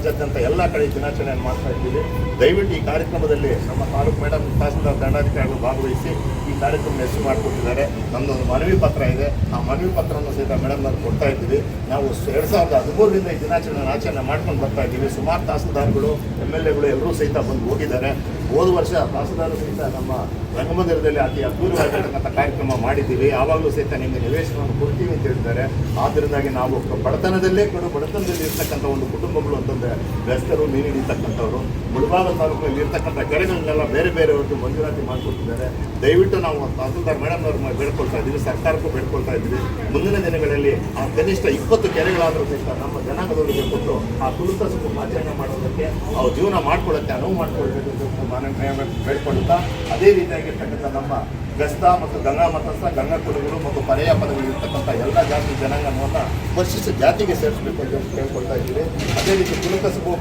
ರಾಜ್ಯಾದ್ಯಂತ ಎಲ್ಲ ಕಡೆ ದಿನಾಚರಣೆಯನ್ನು ಮಾಡ್ತಾ ಇದ್ದೀವಿ. ದಯವಿಟ್ಟು ಈ ಕಾರ್ಯಕ್ರಮದಲ್ಲಿ ನಮ್ಮ ತಾಲೂಕು ಮೇಡಮ್ ತಹಸೀಲ್ದಾರ್ ದಂಡಾಧಿಕಾರಿಗಳು ಭಾಗವಹಿಸಿ ಈ ಕಾರ್ಯಕ್ರಮ ಯಶಸ್ವಿ ಮಾಡಿಕೊಟ್ಟಿದ್ದಾರೆ. ನಮ್ಮದೊಂದು ಮನವಿ ಪತ್ರ ಇದೆ, ಆ ಮನವಿ ಪತ್ರವನ್ನು ಸಹಿತ ಮೇಡಮ್ನವ್ರು ಕೊಡ್ತಾ ಇದ್ದೀವಿ. ನಾವು 2013ರಿಂದ ಈ ದಿನಾಚರಣೆ ಆಚರಣೆ ಮಾಡ್ಕೊಂಡು ಬರ್ತಾ ಇದ್ದೀವಿ. ಸುಮಾರು ತಹಸೀಲ್ದಾರ್ಗಳು MLAಗಳು ಎಲ್ಲರೂ ಸಹಿತ ಬಂದು ಹೋಗಿದ್ದಾರೆ. ಹೋದ ವರ್ಷ ತಹಸೀಲ್ದಾರ್ ಸಹಿತ ನಮ್ಮ ರಂಗಮಂದಿರದಲ್ಲಿ ಅತಿ ಅದ್ಭುತವಾಗಿರ್ತಕ್ಕಂಥ ಕಾರ್ಯಕ್ರಮ ಮಾಡಿದ್ದೀವಿ. ಆವಾಗಲೂ ಸಹಿತ ನಿಮಗೆ ನಿವೇಶನವನ್ನು ಕೊಡ್ತೀವಿ ಅಂತ ಹೇಳಿದ್ದಾರೆ. ಆದ್ದರಿಂದಾಗಿ ನಾವು ಬಡತನದಲ್ಲೇ ಬಡತನದಲ್ಲಿ ಇರ್ತಕ್ಕಂಥ ಒಂದು ಕುಟುಂಬಗಳು ಅಂತಂದರೆ ಬೆಸ್ತರು, ಮೀನು ಹಿಡಿತಕ್ಕಂಥವ್ರು, ಮುಳಬಾಗ ತಾಲೂಕಿನಲ್ಲಿ ಇರ್ತಕ್ಕಂಥ ಕೆರೆಗಳನ್ನೆಲ್ಲ ಬೇರೆ ಬೇರೆಯವ್ರದ್ದು ಮಂಜೂರಾತಿ ಮಾಡಿಕೊಟ್ಟಿದ್ದಾರೆ. ದಯವಿಟ್ಟು ನಾವು ತಹಸೀಲ್ದಾರ್ ಮೇಡಮ್ನವ್ರ ಬೇಡ್ಕೊಳ್ತಾ ಇದ್ದೀವಿ, ಸರ್ಕಾರಕ್ಕೂ ಬೇಡ್ಕೊಳ್ತಾ ಇದ್ದೀವಿ. ಮುಂದಿನ ದಿನಗಳಲ್ಲಿ ಆ ಕನಿಷ್ಠ 20 ಕೆರೆಗಳಾದರೂ ಸಹಿತ ನಮ್ಮ ಜನಾಂಗದವರಿಗೆ ಕೊಟ್ಟು ಆ ತುಳಿತಸು ಆಚರಣೆ ಮಾಡೋದಕ್ಕೆ ಅವ್ರ ಜೀವನ ಮಾಡ್ಕೊಳ್ಳೋಕ್ಕೆ ಅನುವು ಮಾಡಿಕೊಳ್ಬೇಕು ಅಂತ ಬೇಡ್ಕೊಳ್ತಾ, ಅದೇ ರೀತಿಯಾಗಿರ್ತಕ್ಕಂಥ ನಮ್ಮ ಬೆಸ್ತ ಮತ್ತು ಗಂಗಾ ಮತಸ್ಥ, ಗಂಗಾ ಕುಲಗಳು ಮತ್ತು ಪರ್ಯಾಯ ಪದಗಳು ಇರ್ತಕ್ಕಂಥ ಎಲ್ಲ ಜಾತಿ ಜನಾಂಗವನ್ನು ಪರಿಶಿಷ್ಟ ಜಾತಿಗೆ ಸೇರಿಸಬೇಕು ಅಂತ ಕೇಳ್ಕೊಳ್ತಾ ಇದ್ದೀವಿ. ಅದೇ ರೀತಿ ಕುಲಕಸಬು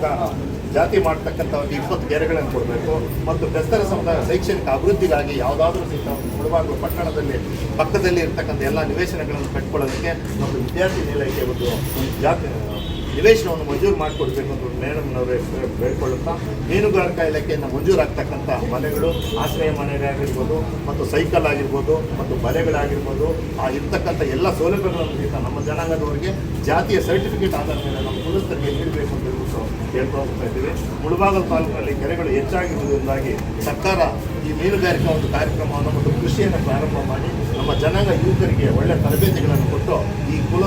ಜಾತಿ ಮಾಡ್ತಕ್ಕಂಥ ಒಂದು 20 ಕೆರೆಗಳನ್ನು ಕೊಡಬೇಕು ಮತ್ತು ಬೆಸ್ತರ ಸಮುದಾಯ ಶೈಕ್ಷಣಿಕ ಅಭಿವೃದ್ಧಿಗಾಗಿ ಯಾವುದಾದ್ರೂ ಸಹಿತ ಮುಳಬಾಗಿಲು ಪಟ್ಟಣದಲ್ಲಿ ಪಕ್ಕದಲ್ಲಿ ಇರ್ತಕ್ಕಂಥ ಎಲ್ಲ ನಿವೇಶನಗಳನ್ನು ಕಟ್ಕೊಳ್ಳೋದಕ್ಕೆ ಮತ್ತು ವಿದ್ಯಾರ್ಥಿ ನಿಲಯಕ್ಕೆ ಒಂದು ಜಾತಿ ನಿವೇಶನವನ್ನು ಮಂಜೂರು ಮಾಡಿಕೊಡ್ಬೇಕು ಅಂತ ಮೇಡಮ್ನವರು ಬೇಡ್ಕೊಳ್ಳುತ್ತಾ, ಮೀನುಗಾರಿಕಾ ಇಲಾಖೆಯಿಂದ ಮಂಜೂರಾಗ್ತಕ್ಕಂಥ ಮನೆಗಳು, ಆಶ್ರಯ ಮನೆಗಳಾಗಿರ್ಬೋದು ಮತ್ತು ಸೈಕಲ್ ಆಗಿರ್ಬೋದು ಮತ್ತು ಬಲೆಗಳಾಗಿರ್ಬೋದು, ಆ ಇರ್ತಕ್ಕಂಥ ಎಲ್ಲ ಸೌಲಭ್ಯಗಳನ್ನು ಸಹಿತ ನಮ್ಮ ಜನಾಂಗದವರಿಗೆ ಜಾತಿಯ ಸರ್ಟಿಫಿಕೇಟ್ ಆಧಾರದ ಮೇಲೆ ನಮ್ಮ ಕುಲಸ್ಥರಿಗೆ ನೀಡಬೇಕು ಅಂತ ಹೇಳ್ಬಿಟ್ಟು ಹೇಳ್ಕೊಳ್ತಾ ಇದ್ದೀವಿ. ಮುಳಬಾಗಿಲು ತಾಲೂಕಿನಲ್ಲಿ ಕೆರೆಗಳು ಹೆಚ್ಚಾಗಿರುವುದರಿಂದಾಗಿ ಸರ್ಕಾರ ಈ ಮೀನುಗಾರಿಕಾ ಒಂದು ಕಾರ್ಯಕ್ರಮವನ್ನು ಮತ್ತು ಕೃಷಿಯನ್ನು ಪ್ರಾರಂಭ ಮಾಡಿ ನಮ್ಮ ಜನಾಂಗ ಯುವಕರಿಗೆ ಒಳ್ಳೆಯ ತರಬೇತಿಗಳನ್ನು ಕೊಟ್ಟು ಈ ಕುಲ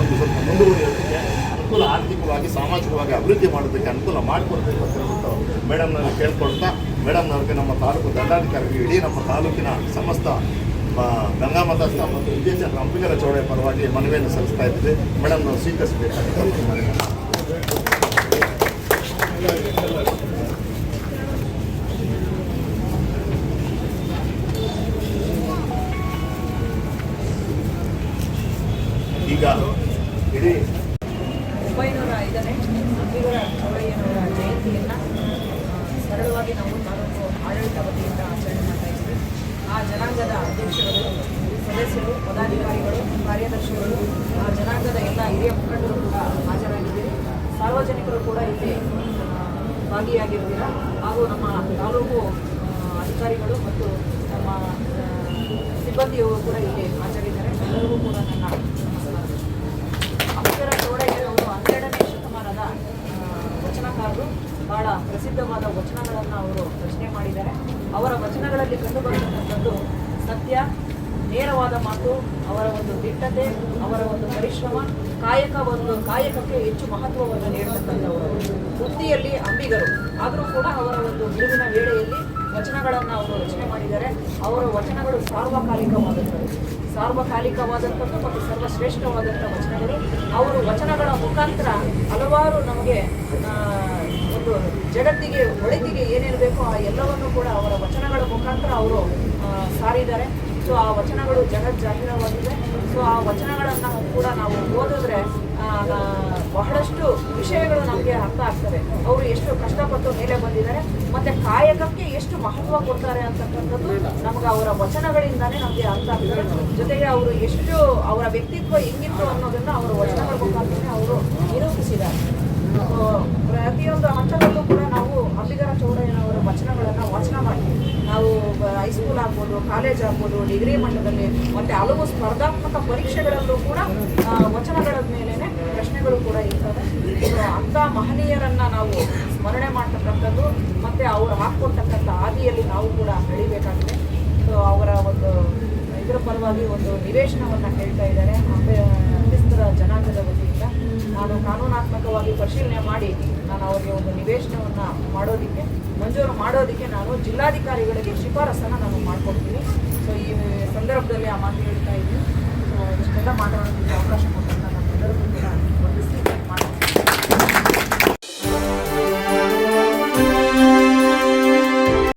ಒಂದು ಸ್ವಲ್ಪ ಮುಂದುವರಿಯೋದಕ್ಕೆ ಅನುಕೂಲ, ಆರ್ಥಿಕವಾಗಿ ಸಾಮಾಜಿಕವಾಗಿ ಅಭಿವೃದ್ಧಿ ಮಾಡೋದಕ್ಕೆ ಅನುಕೂಲ ಮಾಡಿಕೊಡ್ಬೇಕು ಅಂತ ಹೇಳ್ಬಿಟ್ಟು ಮೇಡಮ್ನವ್ರು ಕೇಳ್ಕೊಳ್ತಾ, ಮೇಡಮ್ನವ್ರಿಗೆ ನಮ್ಮ ತಾಲೂಕು ದಂಡಾಧಿಕಾರಿಗೆ ಇಡೀ ನಮ್ಮ ತಾಲೂಕಿನ ಸಮಸ್ತ ಗಂಗಾ ಮತಸ್ಥ ಮತ್ತು ವಿಜಯಚಂದ್ರ ಅಂಬಿಗರ ಚೌಡ ಪರವಾಗಿ ಮನವಿಯನ್ನು ಸಲ್ಲಿಸ್ತಾ ಇದ್ದೀವಿ. ಮೇಡಮ್ನವ್ರು ಸ್ವೀಕರಿಸಬೇಕಾಗುತ್ತೆ ಮನವಿಯನ್ನು. ಈಗ ಇಡೀ 1905ನೇ ಅಂಬಿಗರ ಚೌಡಯ್ಯನವರ ಜಯಂತಿಯನ್ನು ಸರಳವಾಗಿ ನಾವು ತಾಲೂಕು ಆಡಳಿತ ವತಿಯಿಂದ ಆಚರಣೆ ಮಾಡ್ತಾ ಇದ್ದೀವಿ. ಆ ಜನಾಂಗದ ಅಧ್ಯಕ್ಷರು, ಸದಸ್ಯರು, ಪದಾಧಿಕಾರಿಗಳು, ಕಾರ್ಯದರ್ಶಿಗಳು, ಆ ಜನಾಂಗದ ಎಲ್ಲ ಹಿರಿಯ ಮುಖಂಡರು ಕೂಡ ಹಾಜರಾಗಿದ್ದೀರಿ. ಸಾರ್ವಜನಿಕರು ಕೂಡ ಇಲ್ಲಿ ಭಾಗಿಯಾಗಿರ್ತೀರ. ಹಾಗೂ ನಮ್ಮ ತಾಲೂಕು ಅಧಿಕಾರಿಗಳು ಮತ್ತು ನಮ್ಮ ಸಿಬ್ಬಂದಿಯವರು ಕೂಡ ಇಲ್ಲಿ ಹಾಜರಿದ್ದಾರೆ. ಎಲ್ಲರಿಗೂ ಕೂಡ ನನ್ನ ಅಂಬಿಗರ ಚೌಡಯ್ಯನವರು 12ನೇ ಶತಮಾನದ ವಚನಕಾರರು. ಬಹಳ ಪ್ರಸಿದ್ಧವಾದ ವಚನಗಳನ್ನು ಅವರು ರಚನೆ ಮಾಡಿದ್ದಾರೆ. ಅವರ ವಚನಗಳಲ್ಲಿ ಕಂಡುಬರತಕ್ಕಂಥದ್ದು ಸತ್ಯ, ನೇರವಾದ ಮಾತು, ಅವರ ಒಂದು ದಿಟ್ಟತೆ, ಅವರ ಒಂದು ಪರಿಶ್ರಮ, ಕಾಯಕಕ್ಕೆ ಹೆಚ್ಚು ಮಹತ್ವವನ್ನು ನೀಡತಕ್ಕಂಥವರು. ವೃತ್ತಿಯಲ್ಲಿ ಅಂಬಿಗರು ಆದರೂ ಕೂಡ ಅವರ ಒಂದು ಬಿಡುವಿನ ವೇಳೆಯಲ್ಲಿ ವಚನಗಳನ್ನು ಅವರು ರಚನೆ ಮಾಡಿದ್ದಾರೆ. ಅವರ ವಚನಗಳು ಸಾರ್ವಕಾಲಿಕವಾದಂಥದ್ದು ಮತ್ತು ಸರ್ವಶ್ರೇಷ್ಠವಾದಂಥ ವಚನಗಳು. ಅವರು ವಚನಗಳ ಮುಖಾಂತರ ಹಲವಾರು ನಮಗೆ ಒಂದು ಜಗತ್ತಿಗೆ ಒಳಿತಿಗೆ ಏನೇನು ಬೇಕೋ ಆ ಎಲ್ಲವನ್ನು ಕೂಡ ಅವರ ವಚನಗಳ ಮುಖಾಂತರ ಅವರು ಸಾರಿದ್ದಾರೆ. ಸೊ ಆ ವಚನಗಳು ಜಗಜ್ಜಾಹೀರವಾಗಿದೆ. ಸೊ ಆ ವಚನಗಳನ್ನು ಕೂಡ ನಾವು ಓದಿದ್ರೆ ಬಹಳಷ್ಟು ವಿಷಯಗಳು ನಮಗೆ ಅರ್ಥ ಆಗ್ತವೆ. ಅವರು ಎಷ್ಟು ಕಷ್ಟಪಟ್ಟು ಮೇಲೆ ಬಂದಿದ್ದಾರೆ ಮತ್ತು ಕಾಯಕಕ್ಕೆ ಎಷ್ಟು ಮಹತ್ವ ಕೊಡ್ತಾರೆ ಅಂತಕ್ಕಂಥದ್ದು ನಮಗೆ ಅವರ ವಚನಗಳಿಂದಾನೇ ನಮಗೆ ಅರ್ಥ ಆಗ್ತದೆ. ಜೊತೆಗೆ ಅವರು ಎಷ್ಟು ಅವರ ವ್ಯಕ್ತಿತ್ವ ಹೆಂಗಿತ್ತು ಅನ್ನೋದನ್ನು ಅವರ ವಚನಗಳ ಮುಖಾಂತರ ಅವರು ನಿರೂಪಿಸಿದ್ದಾರೆ. ಪ್ರತಿಯೊಂದು ಹಂತದಲ್ಲೂ ಕೂಡ ನಾವು ಅಂಬಿಗರ ಚೌಡಯ್ಯನವರ ವಚನಗಳನ್ನು ವಾಚನ ಮಾಡ್ತೀವಿ. ನಾವು ಹೈಸ್ಕೂಲ್ ಆಗ್ಬೋದು, ಕಾಲೇಜ್ ಆಗ್ಬೋದು, ಡಿಗ್ರಿ ಮಟ್ಟದಲ್ಲಿ ಮತ್ತು ಹಲವು ಸ್ಪರ್ಧಾತ್ಮಕ ಪರೀಕ್ಷೆಗಳಲ್ಲೂ ಕೂಡ ವಚನಗಳ ಮೇಲೇ ಪ್ರಶ್ನೆಗಳು ಕೂಡ ಇರ್ತವೆ. ಅಂಥ ಮಹನೀಯರನ್ನು ನಾವು ಸ್ಮರಣೆ ಮಾಡ್ತಕ್ಕಂಥದ್ದು ಮತ್ತು ಅವರು ಹಾಕ್ಕೊಡ್ತಕ್ಕಂಥ ಹಾದಿಯಲ್ಲಿ ನಾವು ಕೂಡ ನಡಿಬೇಕಾಗಿದೆ. ಸೊ ಅವರ ಒಂದು ಇದರ ಪರವಾಗಿ ಒಂದು ನಿವೇಶನವನ್ನು ಹೇಳ್ತಾ ಇದ್ದಾರೆ ಬೆಸ್ತರ ಜನಾಂಗದ ವತಿಯಿಂದ. ನಾನು ಕಾನೂನಾತ್ಮಕವಾಗಿ ಪರಿಶೀಲನೆ ಮಾಡಿ ನಾನು ಅವರಿಗೆ ಒಂದು ನಿವೇಶನವನ್ನು ಮಂಜೂರು ಮಾಡೋದಕ್ಕೆ ನಾನು ಜಿಲ್ಲಾಧಿಕಾರಿಗಳಿಗೆ ಶಿಫಾರಸನ್ನು ನಾನು ಮಾಡಿಕೊಡ್ತೀನಿ. ಸೊ ಈ ಸಂದರ್ಭದಲ್ಲಿ ಆ ಮಾತು ಹೇಳ್ತಾ ಇದ್ದೀನಿ. ಇಷ್ಟೆಲ್ಲ ಮಾತಾಡೋದಕ್ಕೆ ಅವಕಾಶ ಕೊಟ್ಟಂತ ನಮ್ಮೆಲ್ಲರಿಗೂ ಕೂಡ ವಂದಿಸಿ